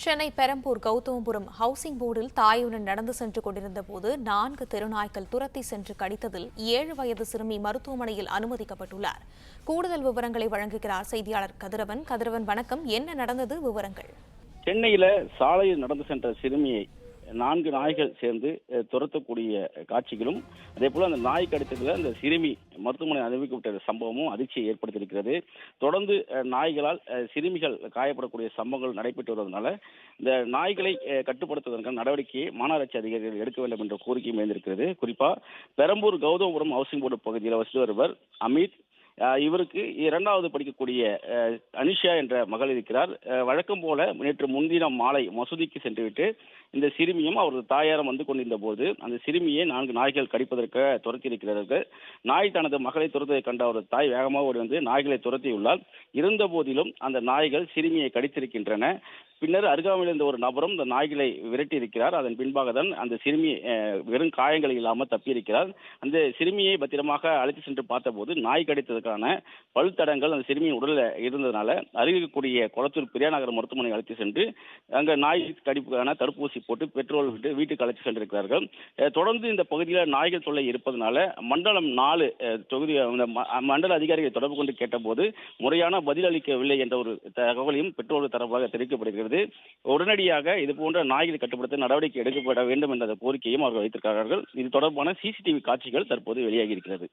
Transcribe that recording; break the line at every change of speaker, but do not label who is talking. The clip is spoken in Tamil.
சென்னை பெரம்பூர் கௌதமபுரம் ஹவுசிங் போர்டில் தாயுடன் நடந்து சென்று கொண்டிருந்த போது 4 தெருநாய்கள் துரத்தி சென்று கடித்ததில் 7 வயது சிறுமி மருத்துவமனையில் அனுமதிக்கப்பட்டுள்ளார். கூடுதல் விவரங்களை வழங்குகிறார் செய்தியாளர் கதிரவன். கதிரவன், வணக்கம். என்ன நடந்தது? விவரங்கள்.
சென்னையில சாலையில் நடந்து சென்ற சிறுமியை 4 நாய்கள் சேர்ந்து துரத்தக்கூடிய காட்சிகளும், அதே போல அந்த நாய் கடித்ததுல அந்த சிறுமி மருத்துவமனை அனுமதிக்கப்பட்ட சம்பவமும் அதிர்ச்சியை ஏற்படுத்தியிருக்கிறது. தொடர்ந்து நாய்களால் சிறுமிகள் காயப்படக்கூடிய சம்பவங்கள் நடைபெற்று வருவதனால இந்த நாய்களை கட்டுப்படுத்துவதற்கான நடவடிக்கையை மாநகராட்சி அதிகாரிகள் எடுக்க வேண்டும் என்ற கோரிக்கையும் எழுந்திருக்கிறது. குறிப்பா பெரம்பூர் கௌதமபுரம் ஹவுசிங் போர்டு பகுதியில் வசித்து வருவர் அமித். இவருக்கு 2வது படிக்கக்கூடிய அனிஷா என்ற மகள் இருக்கிறார். வழக்கம் போல நேற்று முன்தினம் மாலை மசூதிக்கு சென்றுவிட்டு இந்த சிறுமியும் அவரது தாயாரும் வந்து கொண்டிருந்த போது அந்த சிறுமியை 4 நாய்கள் கடிப்பதற்காக துரத்தி இருக்கிறார்கள். நாய் தனது மகளை துரத்துவதை கண்ட அவரது தாய் வேகமாக ஓடி வந்து நாய்களை துரத்தியுள்ளார். இருந்த போதிலும் அந்த நாய்கள் சிறுமியை கடித்திருக்கின்றன. பின்னர் அருகாமையில் இருந்த ஒரு நபரும் இந்த நாய்களை விரட்டி இருக்கிறார். அதன் பின்பாக தான் அந்த சிறுமி வெறும் காயங்கள் இல்லாமல் தப்பியிருக்கிறார். அந்த சிறுமியை பத்திரமாக அழைத்து சென்று பார்த்தபோது நாய் கடித்ததற்கான பழுத்தடங்கள் அந்த சிறுமியின் உடலில் இருந்ததுனால அருகில் இருக்கக்கூடிய கொளத்தூர் பெரியாநகர் மருத்துவமனை அழைத்து சென்று அங்கே நாய் கடிப்புக்கான தடுப்பூசி போட்டு பெட்ரோல் விட்டு வீட்டுக்கு அழைத்து சென்றிருக்கிறார்கள். தொடர்ந்து இந்த பகுதியில் நாய்கள் தொல்லை இருப்பதனால மண்டலம் 4 தொகுதி மண்டல அதிகாரிகளை தொடர்பு கொண்டு கேட்டபோது முறையான பதில் அளிக்கவில்லை என்ற ஒரு தகவலையும் பெட்ரோல் தரப்பாக தெரிவிக்கப்படுகிறது. உடனடியாக இது போன்ற நாய்களை கட்டுப்படுத்த நடவடிக்கை எடுக்கப்பட வேண்டும் என்ற கோரிக்கையும் அவர்கள் வைத்திருக்கிறார்கள். இது தொடர்பான சிசிடிவி காட்சிகள் தற்போது வெளியாகி இருக்கிறது.